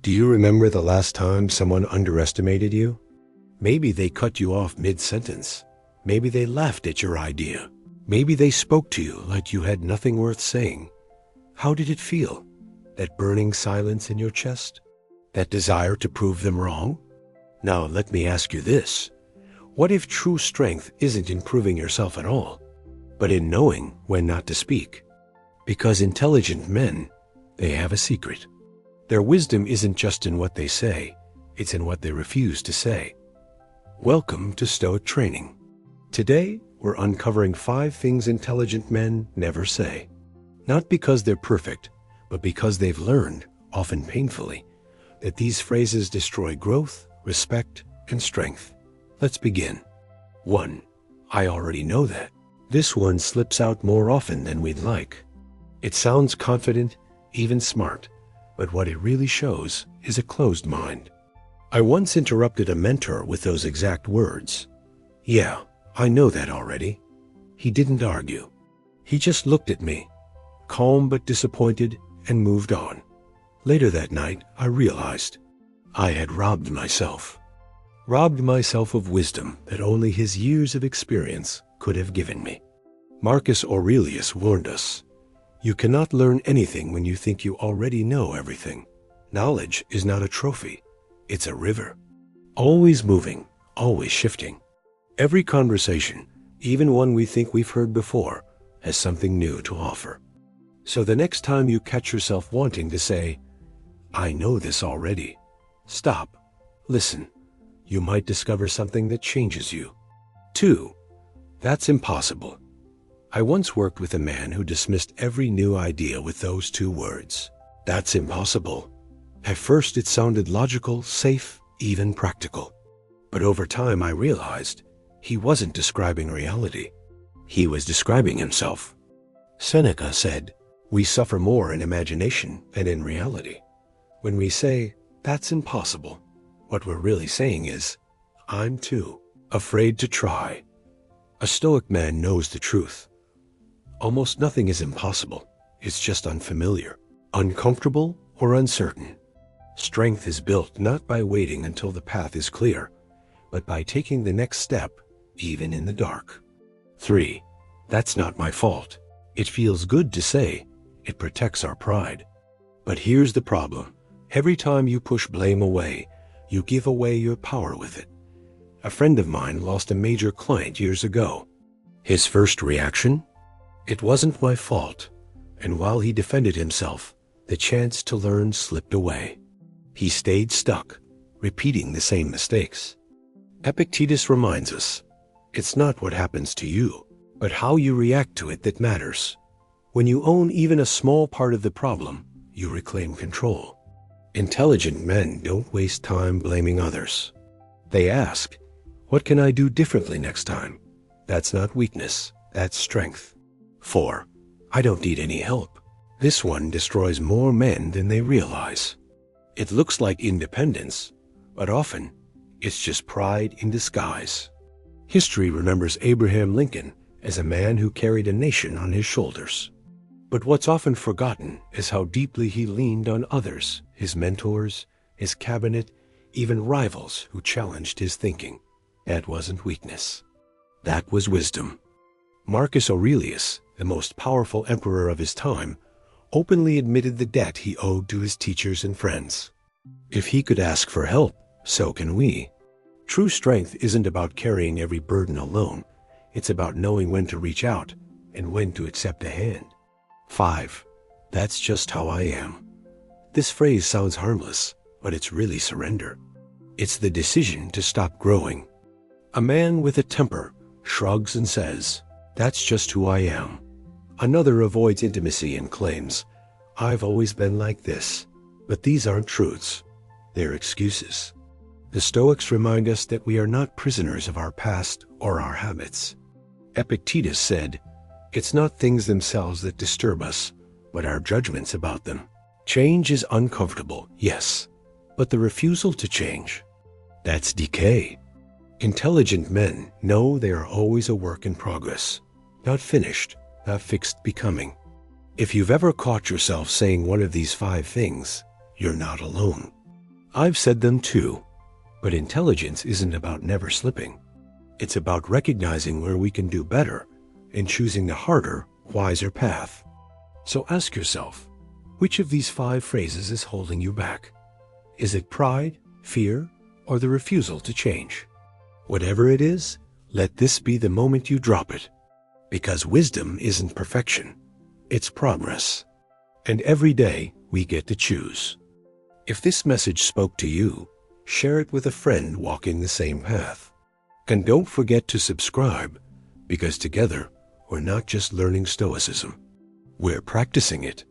Do you remember the last time someone underestimated you? Maybe they cut you off mid-sentence. Maybe they laughed at your idea. Maybe they spoke to you like you had nothing worth saying. How did it feel? That burning silence in your chest? That desire to prove them wrong? Now let me ask you this. What if true strength isn't in proving yourself at all, but in knowing when not to speak? Because intelligent men, they have a secret. Their wisdom isn't just in what they say, it's in what they refuse to say. Welcome to Stoic Training. Today, we're uncovering 5 things intelligent men never say. Not because they're perfect, but because they've learned, often painfully, that these phrases destroy growth, respect, and strength. Let's begin. 1. I already know that. This one slips out more often than we'd like. It sounds confident, even smart, but what it really shows is a closed mind. I once interrupted a mentor with those exact words. Yeah, I know that already. He didn't argue. He just looked at me, calm but disappointed, and moved on. Later that night, I realized I had robbed myself of wisdom that only his years of experience could have given me. Marcus Aurelius warned us, you cannot learn anything when you think you already know everything. Knowledge is not a trophy, it's a river. Always moving, always shifting. Every conversation, even one we think we've heard before, has something new to offer. So the next time you catch yourself wanting to say, I know this already, stop, listen. You might discover something that changes you. 2. That's impossible. I once worked with a man who dismissed every new idea with those 2 words. That's impossible. At first it sounded logical, safe, even practical. But over time I realized he wasn't describing reality. He was describing himself. Seneca said, we suffer more in imagination than in reality. When we say, that's impossible, what we're really saying is, I'm too afraid to try. A Stoic man knows the truth. Almost nothing is impossible. It's just unfamiliar, uncomfortable, or uncertain. Strength is built not by waiting until the path is clear, but by taking the next step, even in the dark. 3. That's not my fault. It feels good to say. It protects our pride. But here's the problem. Every time you push blame away, you give away your power with it. A friend of mine lost a major client years ago. His first reaction? It wasn't my fault. And while he defended himself, the chance to learn slipped away. He stayed stuck, repeating the same mistakes. Epictetus reminds us, it's not what happens to you, but how you react to it that matters. When you own even a small part of the problem, you reclaim control. Intelligent men don't waste time blaming others. They ask, what can I do differently next time? That's not weakness, that's strength. 4. I don't need any help. This one destroys more men than they realize. It looks like independence, but often it's just pride in disguise. History remembers Abraham Lincoln as a man who carried a nation on his shoulders. But what's often forgotten is how deeply he leaned on others, his mentors, his cabinet, even rivals who challenged his thinking. That wasn't weakness. That was wisdom. Marcus Aurelius, the most powerful emperor of his time, openly admitted the debt he owed to his teachers and friends. If he could ask for help, so can we. True strength isn't about carrying every burden alone. It's about knowing when to reach out and when to accept a hand. 5. That's just how I am. This phrase sounds harmless, but it's really surrender. It's the decision to stop growing. A man with a temper shrugs and says, that's just who I am. Another avoids intimacy and claims, I've always been like this. But these aren't truths. They're excuses. The Stoics remind us that we are not prisoners of our past or our habits. Epictetus said, it's not things themselves that disturb us, but our judgments about them. Change is uncomfortable, yes, but the refusal to change, that's decay. Intelligent men know they are always a work in progress, not finished, not fixed becoming. If you've ever caught yourself saying one of these 5 things, you're not alone. I've said them too, but intelligence isn't about never slipping. It's about recognizing where we can do better and choosing the harder, wiser path. So ask yourself, which of these 5 phrases is holding you back? Is it pride, fear, or the refusal to change? Whatever it is, let this be the moment you drop it. Because wisdom isn't perfection, it's progress. And every day we get to choose. If this message spoke to you, share it with a friend walking the same path. And don't forget to subscribe, because together we're not just learning Stoicism, we're practicing it.